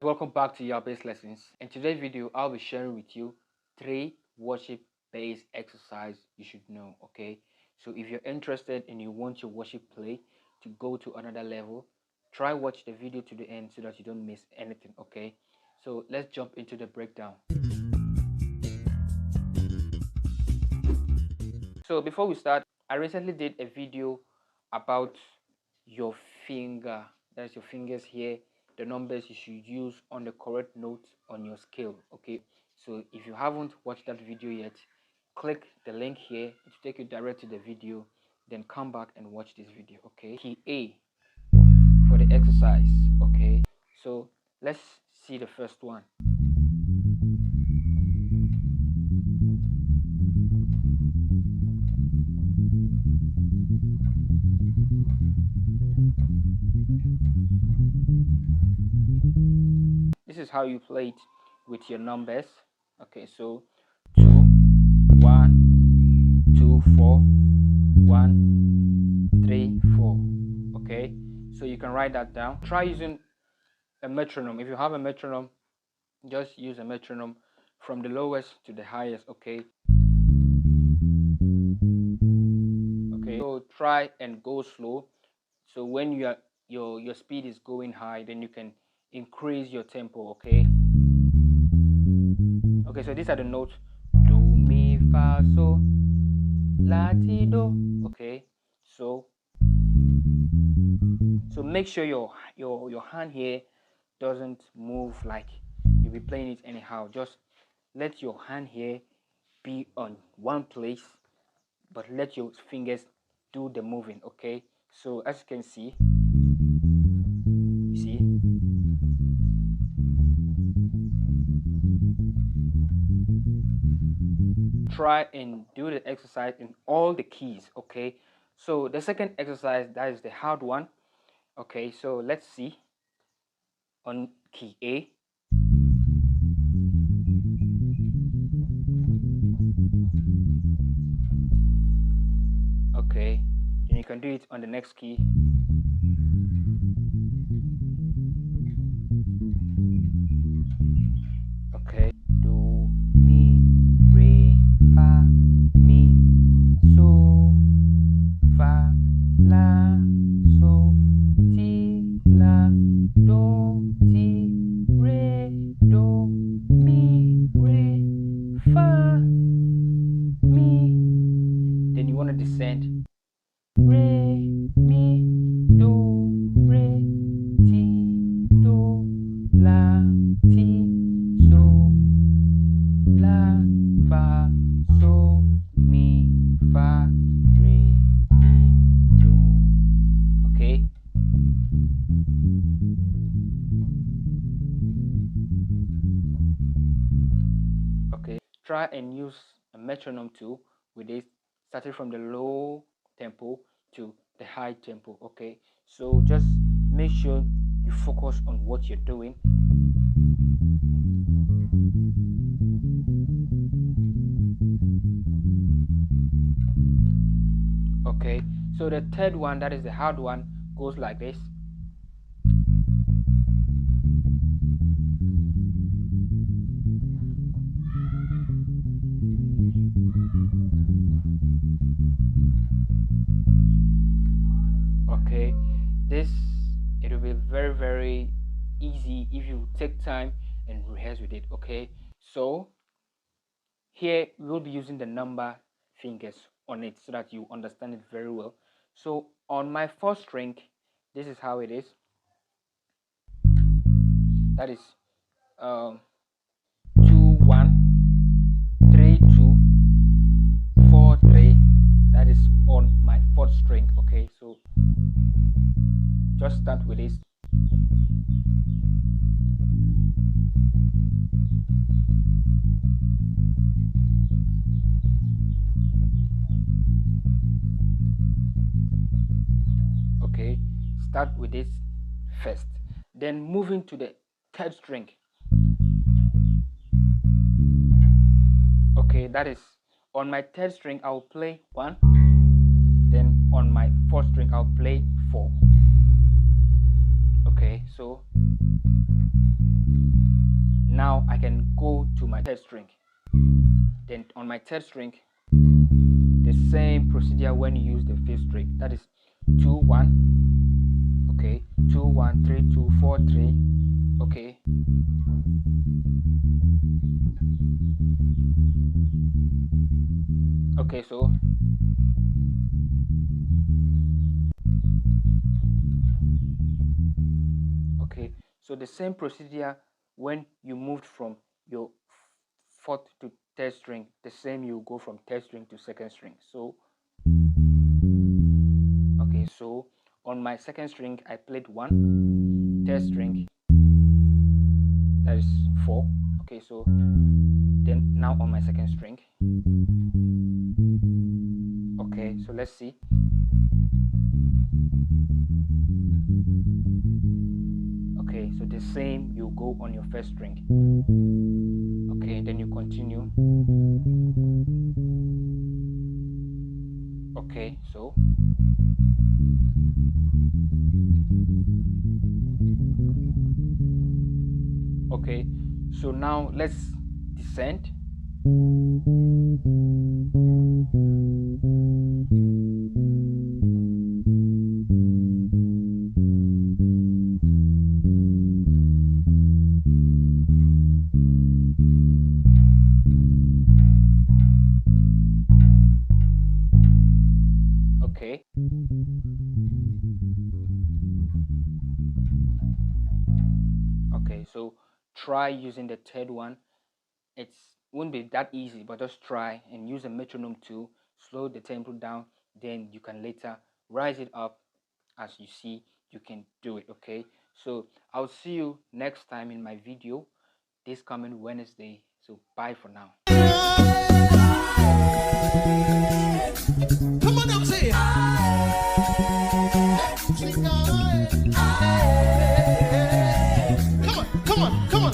Welcome back to your base lessons. In today's video, I'll be sharing with you 3 worship based exercise you should know. Okay, so if you're interested and you want your worship play to go to another level, try watch the video to the end so that you don't miss anything. Okay, so let's jump into the breakdown. So before we start, I recently did a video about your finger. That's your fingers here, the numbers you should use on the correct notes on your scale. Okay, so if you haven't watched that video yet, click the link here to take you direct to the video, then come back and watch this video. Okay, key A for the exercise. Okay, so let's see the first one. This is how you play it with your numbers. Okay, so 2 1 2 4 1 3 4. Okay, so you can write that down. Try using a metronome. If you have a metronome, just use a metronome from the lowest to the highest. Okay, so try and go slow, so when your speed is going high, then you can increase your tempo. Okay, so these are the notes: do, mi, fa, so, la, ti, do. Okay, so make sure your hand here doesn't move like you'll be playing it anyhow. Just let your hand here be on one place, but let your fingers do the moving. Okay, so as you can see, try and do the exercise in all the keys. Okay, so the second exercise, that is the hard one. Okay, so let's see on key A. Okay, then you can do it on the next key. Okay, do, mi, re, fa, mi, so, fa, la, so, ti, la, do, ti, re, do, mi, re, fa, mi. Then you want to descend. Re, mi, do, re, ti, do, la, ti, so, la, fa, so, mi, fa, re, mi, do. Okay. Okay, try and use a metronome too with this, starting from the low tempo to the high tempo. Okay, so just make sure you focus on what you're doing. Okay, so the third one, that is the hard one, goes like this. Okay, it will be very easy if you take time and rehearse with it. Okay, so here we will be using the number fingers on it so that you understand it very well. So on my fourth string, this is how it is. That is 2 1 3 2 4 3. That is on my fourth string. Okay, so just start with this. Okay, start with this first, then moving to the third string. Okay, that is on my third string I'll play 1, then on my fourth string I'll play 4. Okay, so now I can go to my third string. Then on my third string, the same procedure when you use the fifth string. That is 2 1. Okay, 2 1 3 2 4 3. Okay. Okay, so the same procedure when you moved from your fourth to third string, the same you go from third string to second string. So okay, so on my second string I played 1, third string, that is 4. Okay, so then now on my second string. Okay, so let's see. Okay, so the same you go on your first string. Okay, then you continue. Okay, so okay, so now let's descend. Okay. Okay, so try using the third one. It won't be that easy, but just try and use a metronome to slow the tempo down. Then you can later rise it up. As you see, you can do it. Okay, so I'll see you next time in my video this coming Wednesday. So bye for now. Come on, say come on, come on, come on.